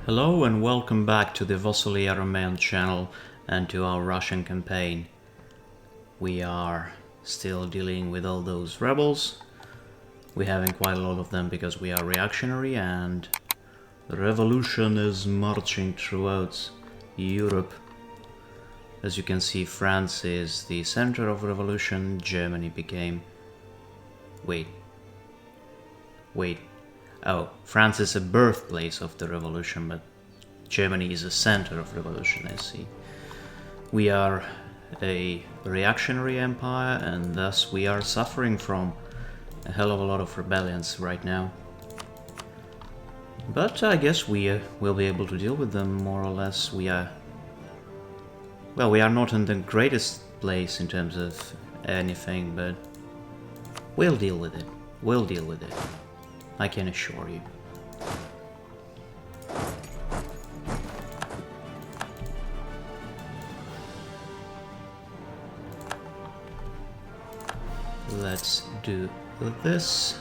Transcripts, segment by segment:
Hello and welcome back to the Vasily Aramean channel and to our Russian campaign. We are still dealing with all those rebels. We're having quite a lot of them because we are reactionary and the revolution is marching throughout Europe. As you can see, France is the center of revolution. Germany became... Wait. Oh, France is a birthplace of the revolution, but Germany is a center of revolution, I see. We are a reactionary empire, and thus we are suffering from a hell of a lot of rebellions right now. But I guess we will be able to deal with them more or less. We are not in the greatest place in terms of anything, but we'll deal with it. I can assure you. Let's do this.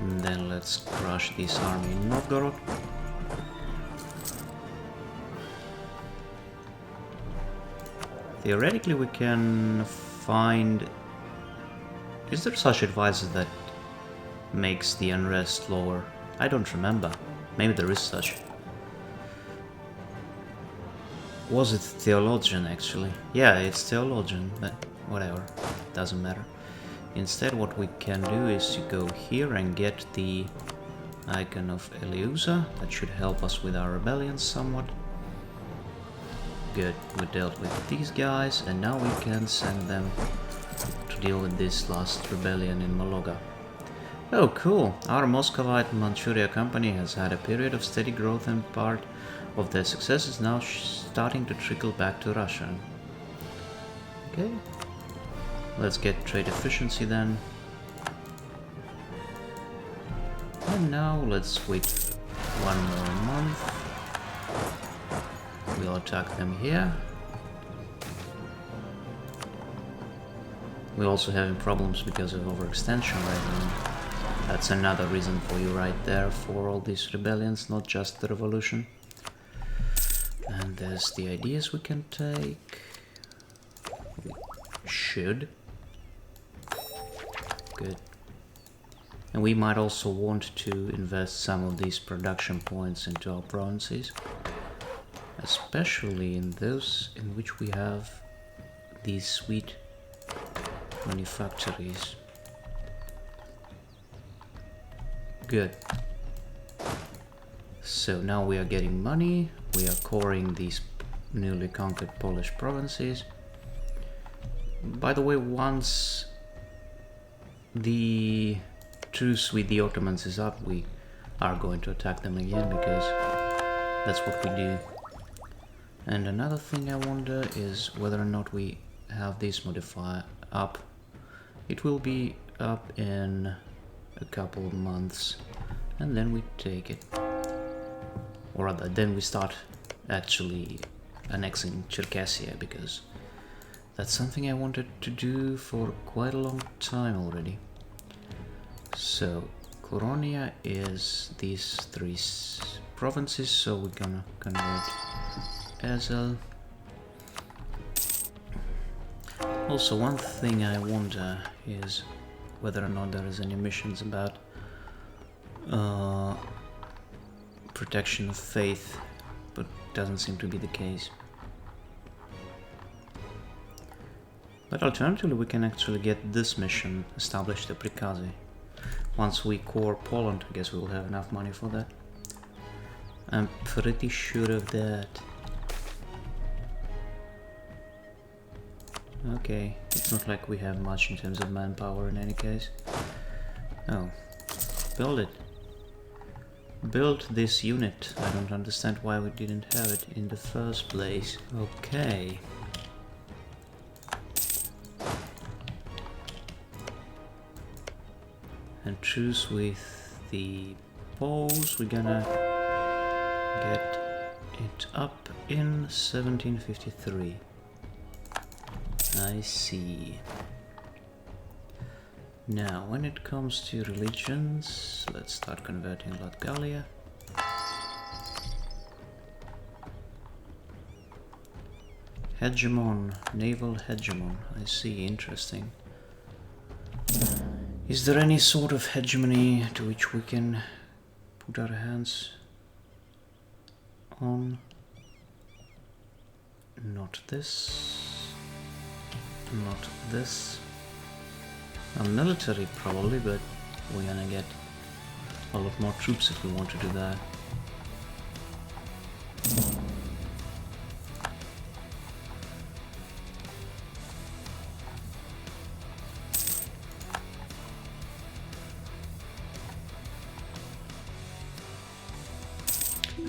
And then let's crush this army in Novgorod. Theoretically we can find... Is there such advisor that makes the unrest lower? I don't remember. Maybe there is such. Was it theologian actually? Yeah, it's theologian, but whatever. Doesn't matter. Instead what we can do is to go here and get the icon of Eleusa. That should help us with our rebellions somewhat. Good, we dealt with these guys and now we can send them to deal with this last rebellion in Mologa. Oh cool, our Muscovite Manchuria company has had a period of steady growth and part of their success is now starting to trickle back to Russia. Okay, let's get trade efficiency then. And now let's wait one more month. We'll attack them here. We're also having problems because of overextension right now. That's another reason for you right there for all these rebellions, not just the revolution. And there's the ideas we can take. We should. Good. And we might also want to invest some of these production points into our provinces. Especially in those in which we have these sweet manufactories. Good. So now we are getting money, we are coring these newly conquered Polish provinces. By the way, once the truce with the Ottomans is up, we are going to attack them again because that's what we do. And another thing I wonder is whether or not we have this modifier up. It will be up in a couple of months and then we take it. Or rather, then we start actually annexing Cherkassia because that's something I wanted to do for quite a long time already. So, Koronia is these three provinces, so we're gonna convert Ezel. Also, one thing I wonder is whether or not there is any missions about protection of faith, but doesn't seem to be the case. But alternatively, we can actually get this mission, establish the Prikazy. Once we core Poland, I guess we'll have enough money for that. I'm pretty sure of that. Okay, it's not like we have much in terms of manpower in any case. Oh, build it. Build this unit. I don't understand why we didn't have it in the first place. Okay. And truce with the Poles, we're gonna get it up in 1753. I see. Now, when it comes to religions, let's start converting Latgalia. Hegemon, naval hegemon, I see, interesting. Is there any sort of hegemony to which we can put our hands on? Not this. Not this. A military probably, but we're gonna get a lot more troops if we want to do that.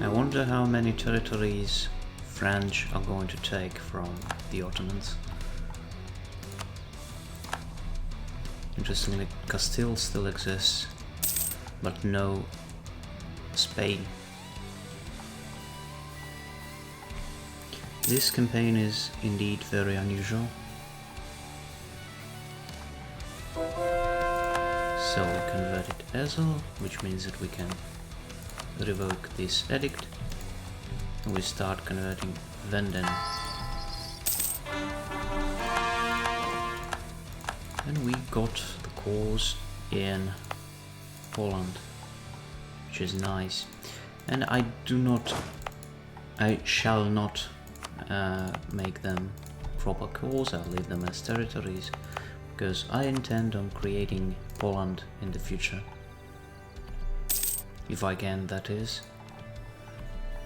I wonder how many territories French are going to take from the Ottomans. Interestingly, Castile still exists, but no Spain. This campaign is indeed very unusual. So we converted Ezel, which means that we can revoke this edict, and we start converting Venden. And we got the cause in Poland, which is nice. And I shall not make them proper cause, I'll leave them as territories, because I intend on creating Poland in the future. If I can, that is.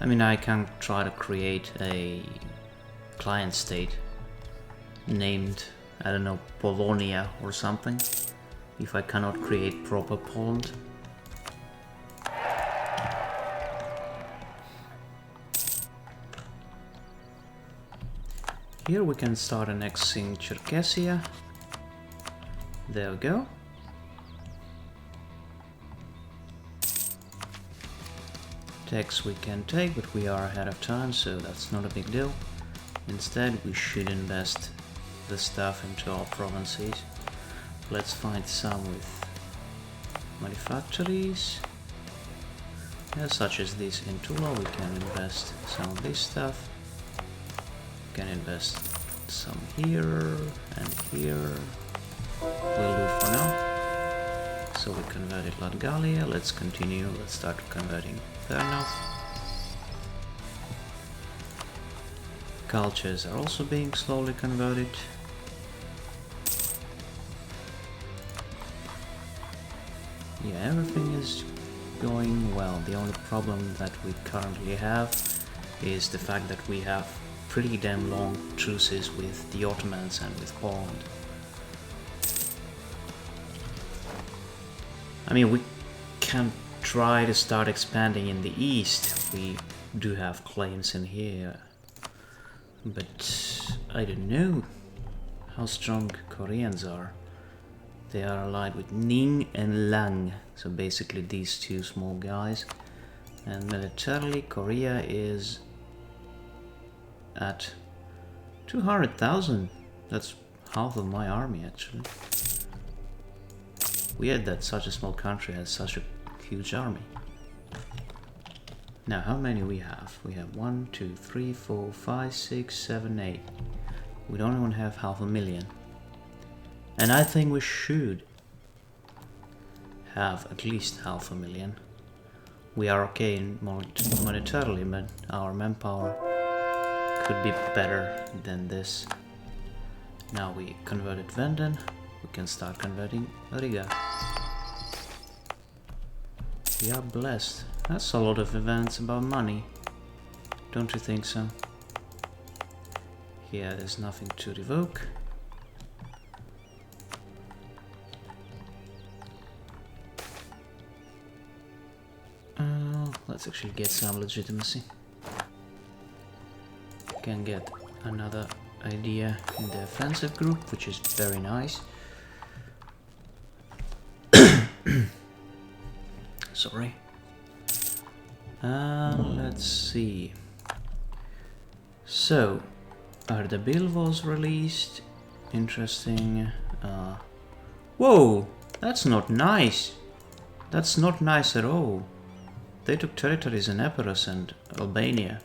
I mean, I can try to create a client state named, I don't know, Polonia or something, if I cannot create proper Poland. Here we can start annexing Cherkessia. There we go. Tax we can take, but we are ahead of time, so that's not a big deal. Instead, we should invest the stuff into our provinces. Let's find some with manufactories, such as this in Tula. We can invest some of this stuff. We can invest some here and here. Will do for now. So we converted Latgalia. Let's continue. Let's start converting Ternov. Cultures are also being slowly converted. Yeah, everything is going well. The only problem that we currently have is the fact that we have pretty damn long truces with the Ottomans and with Poland. I mean, we can try to start expanding in the east. We do have claims in here, but I don't know how strong Koreans are. They are allied with Ning and Lang, so basically these two small guys. And militarily, Korea is at 200,000. That's half of my army, actually. Weird that such a small country has such a huge army. Now, how many we have? We have 1, 2, 3, 4, 5, 6, 7, 8. We don't even have 500,000. And I think we should have at least 500,000. We are okay in monetarily, but our manpower could be better than this. Now we converted Venden. We can start converting Riga. We are blessed. That's a lot of events about money. Don't you think so? Here there's nothing to revoke. Let's actually get some legitimacy. Can get another idea in the offensive group, which is very nice. Sorry. Let's see. So, Ardabil was released. Interesting. Whoa! That's not nice. That's not nice at all. They took territories in Epirus and Albania,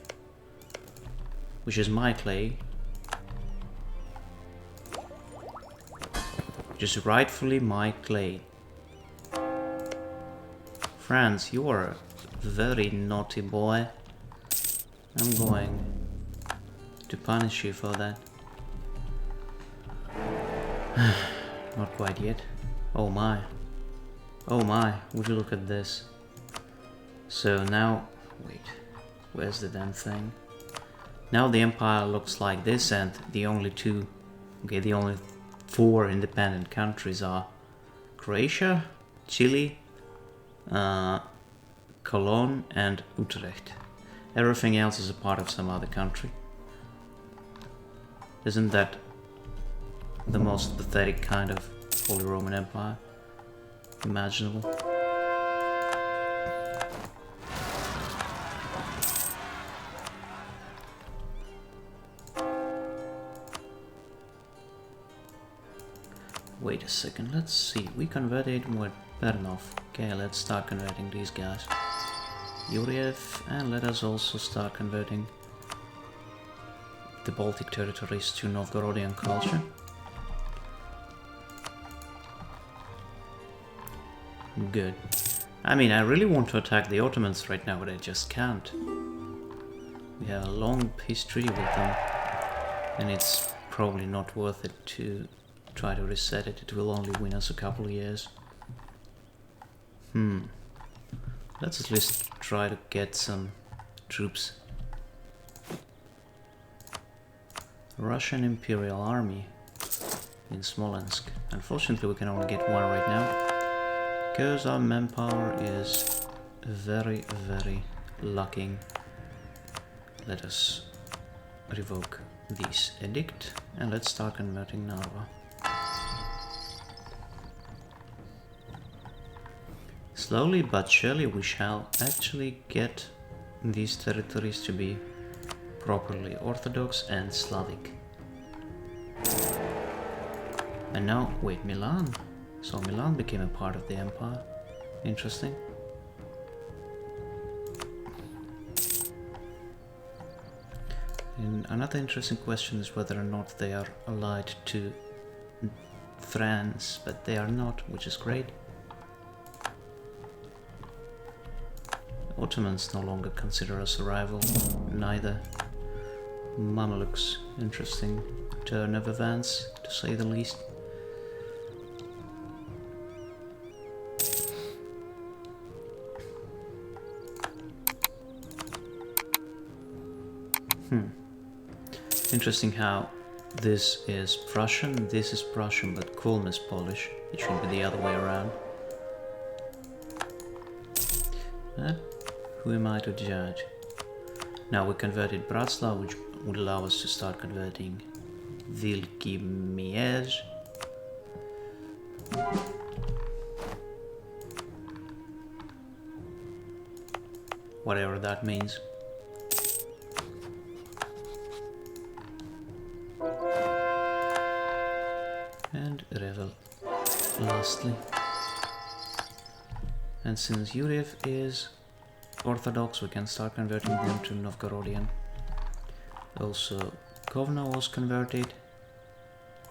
which is my clay, which is rightfully my clay. France, you are a very naughty boy. I'm going to punish you for that. Not quite yet. Oh my. Oh my, would you look at this? So now, wait, where's the damn thing? Now the empire looks like this, and the only the only 4 independent countries are Croatia, Chile, Cologne and Utrecht. Everything else is a part of some other country. Isn't that the most pathetic kind of Holy Roman Empire imaginable? Wait a second, let's see. We converted with Bernov. Okay, let's start converting these guys. Yuriev, and let us also start converting the Baltic territories to Novgorodian culture. Good. I mean, I really want to attack the Ottomans right now, but I just can't. We have a long peace treaty with them, and it's probably not worth it to try to reset it. It will only win us a couple of years. Let's at least try to get some troops. Russian Imperial Army in Smolensk. Unfortunately, we can only get 1 right now, because our manpower is very, very lacking. Let us revoke this edict, and let's start converting Narva. Slowly but surely we shall actually get these territories to be properly Orthodox and Slavic. And now, wait, Milan? So Milan became a part of the empire. Interesting. And another interesting question is whether or not they are allied to France, but they are not, which is great. Ottomans no longer consider us a rival, neither. Mamluks, interesting turn of events, to say the least. Interesting how this is Prussian, this is Prussian, but Kulm is Polish. It should be the other way around. But who am I to judge? Now we converted Bratslav, which would allow us to start converting Vilki Miez. Whatever that means. And Revel lastly. And since Yuriev is Orthodox, we can start converting them to Novgorodian. Also, Kovno was converted.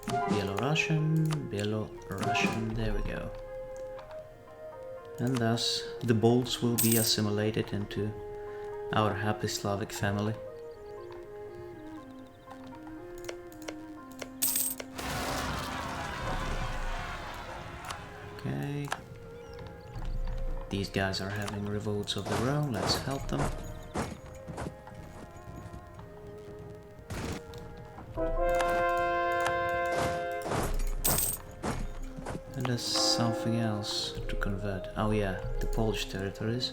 Belarusian, there we go. And thus, the Balts will be assimilated into our happy Slavic family. Okay. These guys are having revolts of their own, let's help them. And there's something else to convert. Oh yeah, the Polish territories,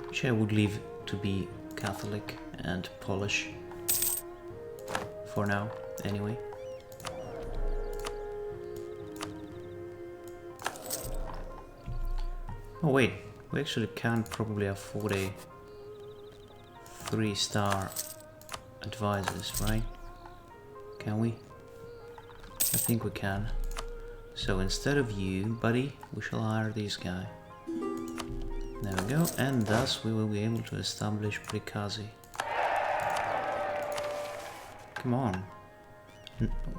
which I would leave to be Catholic and Polish. For now, anyway. Oh wait, we actually can probably afford a 3-star advisors, right? Can we? I think we can. So instead of you, buddy, we shall hire this guy. There we go, and thus we will be able to establish Prikazi. Come on.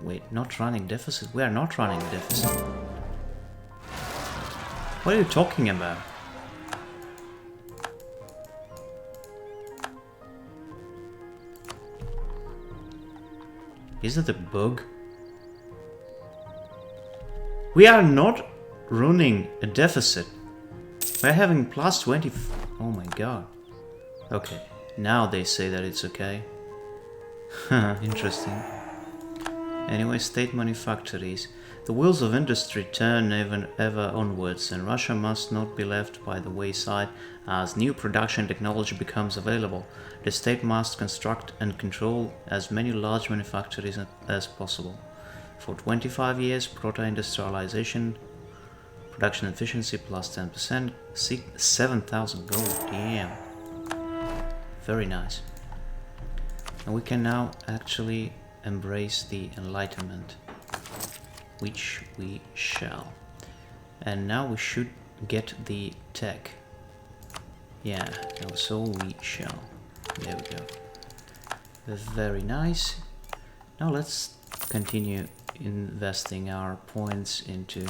Wait, not running deficit? We are not running deficit. What are you talking about? Is that a bug? We are not running a deficit. We're having plus 20. Oh my god. Okay, now they say that it's okay. Interesting. Anyway, state manufactories. The wheels of industry turn ever onwards, and Russia must not be left by the wayside as new production technology becomes available. The state must construct and control as many large manufactories as possible. For 25 years, proto-industrialization, production efficiency plus 10%, 7,000 gold, damn. Very nice. And we can now actually embrace the Enlightenment, which we shall. And now we should get the tech. Yeah, so we shall. There we go. Very nice. Now let's continue investing our points into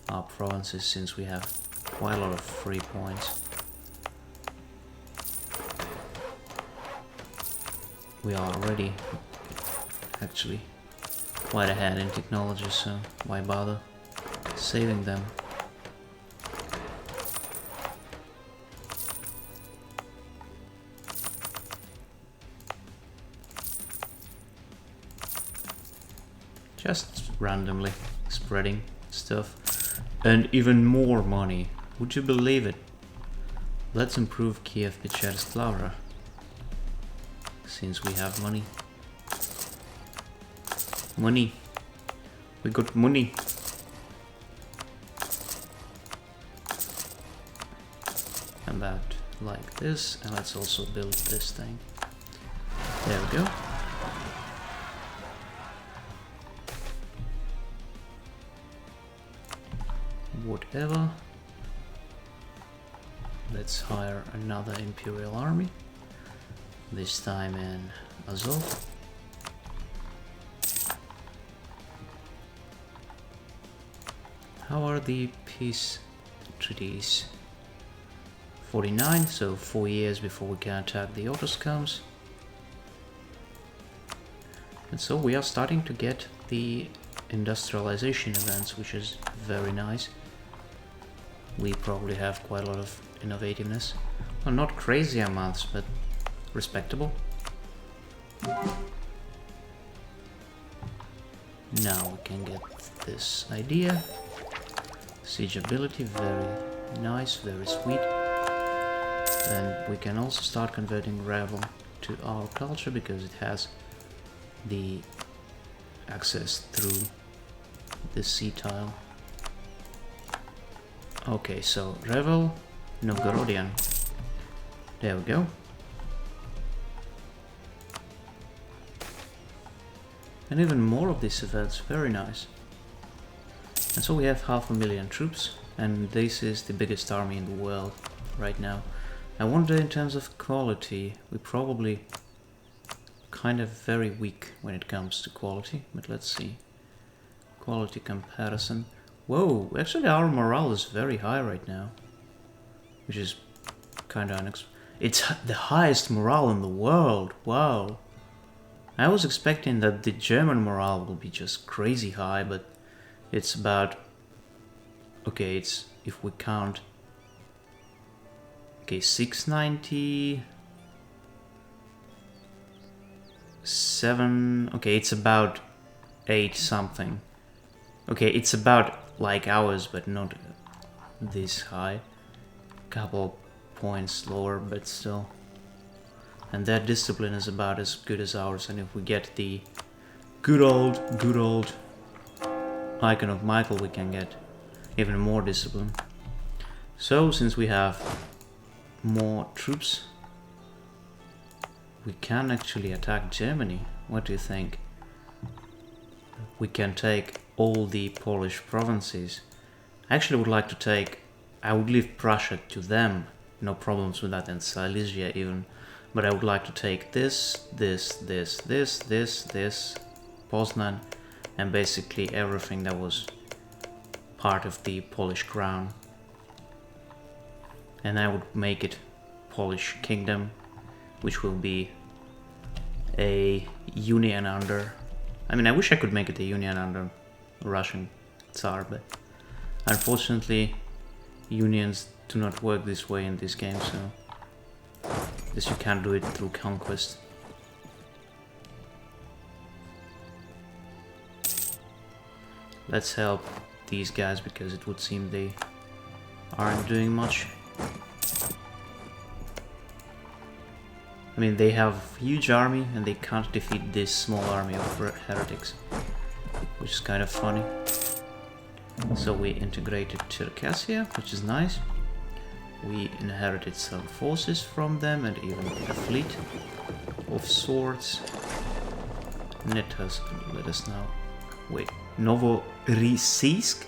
our provinces, since we have quite a lot of free points. We are already actually quite ahead in technology, so why bother saving them? Just randomly spreading stuff. And even more money. Would you believe it? Let's improve Kiev Pechersk Lavra, since we have money. Money. We got money. About like this, and let's also build this thing. There we go. Whatever. Let's hire another Imperial army. This time in Azov. How are the peace treaties? 49, so 4 years before we can attack the Autoscomes. And so we are starting to get the industrialization events, which is very nice. We probably have quite a lot of innovativeness. Well, not crazy amounts, but respectable. Now we can get this idea. Siege ability, very nice, very sweet. And we can also start converting Revel to our culture, because it has the access through the sea tile. Okay, so Revel, Novgorodian. There we go. And even more of these events, very nice. And so we have 500,000 troops, and this is the biggest army in the world right now. I wonder, in terms of quality, we're probably kind of very weak when it comes to quality, but let's see. Quality comparison. Whoa, actually our morale is very high right now, which is kind of unexpected. It's the highest morale in the world, wow. I was expecting that the German morale will be just crazy high, but it's about, okay, it's, if we count, okay, 690, 7, okay, it's about 8 something. Okay, it's about like ours, but not this high. Couple points lower, but still. And their discipline is about as good as ours, and if we get the good old icon of Michael, we can get even more discipline. So, since we have more troops, we can actually attack Germany. What do you think? We can take all the Polish provinces. I actually would like to take... I would leave Prussia to them, no problems with that, and Silesia even. But I would like to take this, Poznan, and basically everything that was part of the Polish crown. And I would make it Polish kingdom, which will be a union under... I mean, I wish I could make it a union under Russian Tsar, but unfortunately unions do not work this way in this game, so this you can't do it through conquest. Let's help these guys because it would seem they aren't doing much. I mean, they have a huge army and they can't defeat this small army of heretics, which is kind of funny. So we integrated Circassia, which is nice. We inherited some forces from them and even a fleet of sorts. Let us now... Wait, Novorossiysk?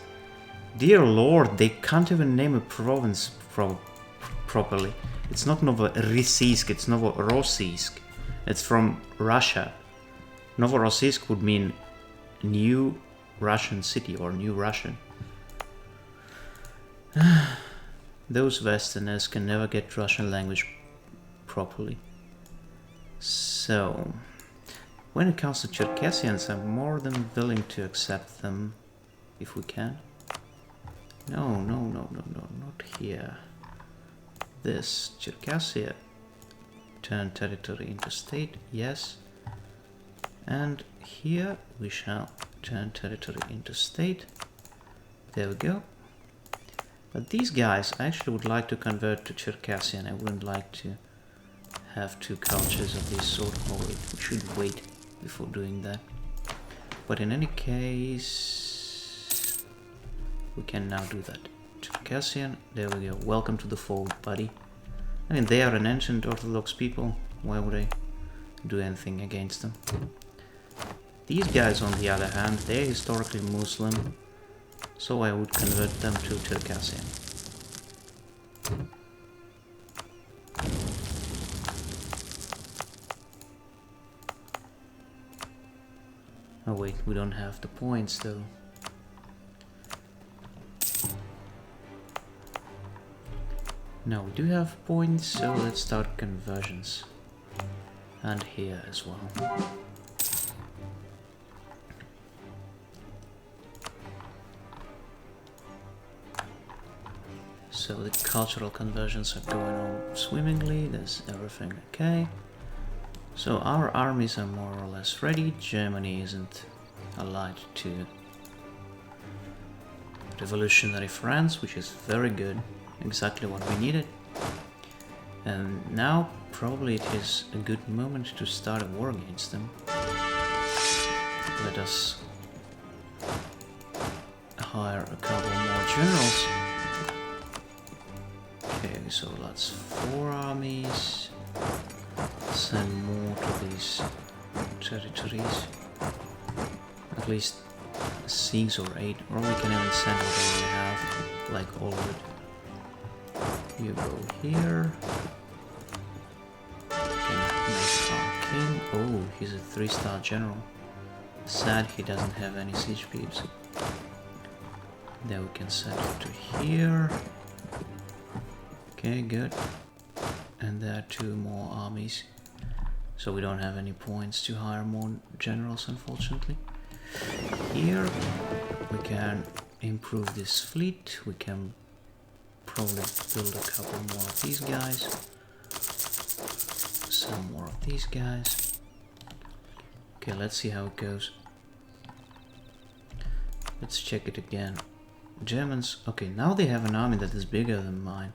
Dear Lord, they can't even name a province properly. It's not Novorossiysk, it's Novorossiysk. It's from Russia. Novorossiysk would mean new Russian city or new Russian. Those Westerners can never get Russian language properly. So, when it comes to Circassians, I'm more than willing to accept them if we can. No, not here. This Circassia, turn territory into state, yes. And here we shall turn territory into state. There we go. But these guys I actually would like to convert to Circassian. I wouldn't like to have two cultures of this sort. Oh wait, we should wait before doing that. But in any case, we can now do that. Circassian, there we go. Welcome to the fold, buddy. I mean, they are an ancient Orthodox people. Why would I do anything against them? These guys, on the other hand, they're historically Muslim, so I would convert them to Circassian. Oh wait, we don't have the points though. Now we do have points, so let's start conversions. And here as well. So the cultural conversions are going on swimmingly, there's everything okay. So our armies are more or less ready. Germany isn't allied to revolutionary France, which is very good. Exactly what we needed. And now probably it is a good moment to start a war against them. Let us hire a couple more generals. Okay, so that's 4 armies. Send more to these territories. At least 6 or 8, or we can even send whatever we have, like all of it. You go here. Can make our king. Oh, he's a 3-star general. Sad he doesn't have any siege peeps. Then we can send it to here. Okay, good. And there are 2 more armies. So we don't have any points to hire more generals, unfortunately. Here we can improve this fleet. We can probably build a couple more of these guys. Some more of these guys. Okay, let's see how it goes. Let's check it again. Germans, okay, now they have an army that is bigger than mine.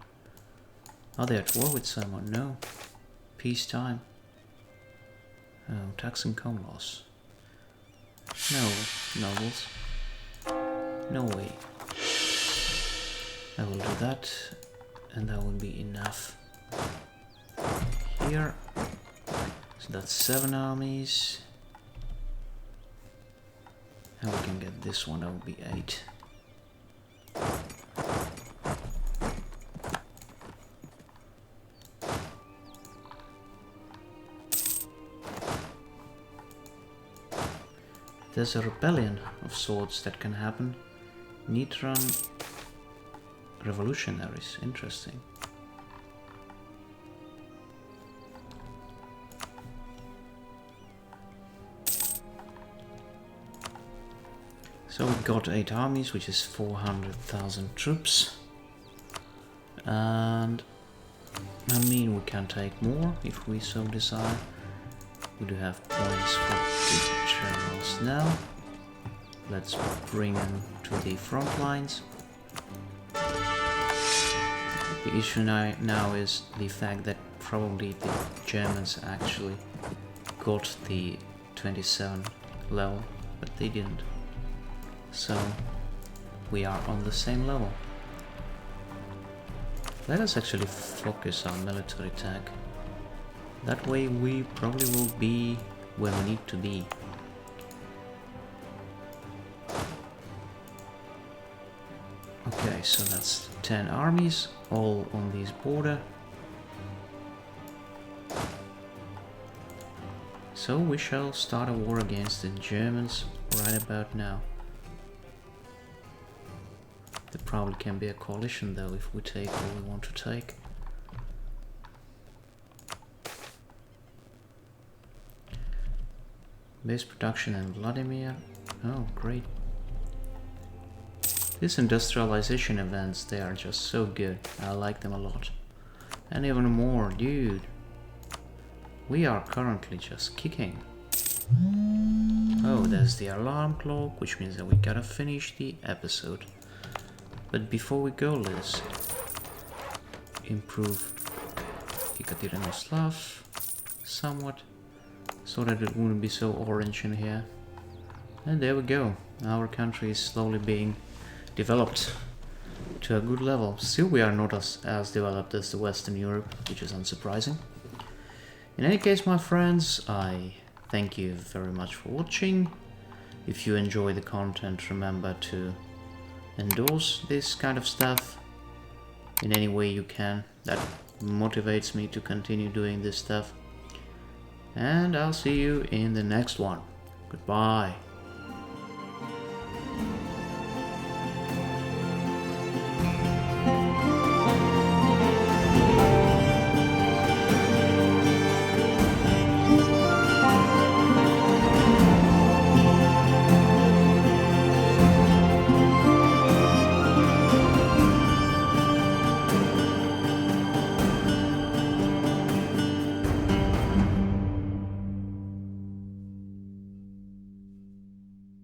Are they at war with someone? No. Peacetime. Oh, tax income loss. No, nobles. No way. I will do that, and that will be enough. Here. So that's 7 armies. And we can get this one, that would be 8. There's a rebellion of sorts that can happen. Neutron revolutionaries, interesting. So we got 8 armies, which is 400,000 troops. And I mean, we can take more if we so desire. We do have points for the generals now. Let's bring them to the front lines. The issue now is the fact that probably the Germans actually got the 27 level, but they didn't. So we are on the same level. Let us actually focus our military attack. That way we probably will be where we need to be. Okay, so that's 10 armies, all on this border. So we shall start a war against the Germans right about now. There probably can be a coalition though if we take what we want to take. Base production in Vladimir. Oh, great. These industrialization events, they are just so good. I like them a lot. And even more, dude. We are currently just kicking. Oh, there's the alarm clock, which means that we gotta finish the episode. But before we go, let's improve Yekaterinoslav somewhat, so that it wouldn't be so orange in here. And there we go. Our country is slowly being developed to a good level. Still, we are not as developed as the Western Europe, which is unsurprising. In any case, my friends, I thank you very much for watching. If you enjoy the content, remember to endorse this kind of stuff in any way you can. That motivates me to continue doing this stuff. And I'll see you in the next one. Goodbye.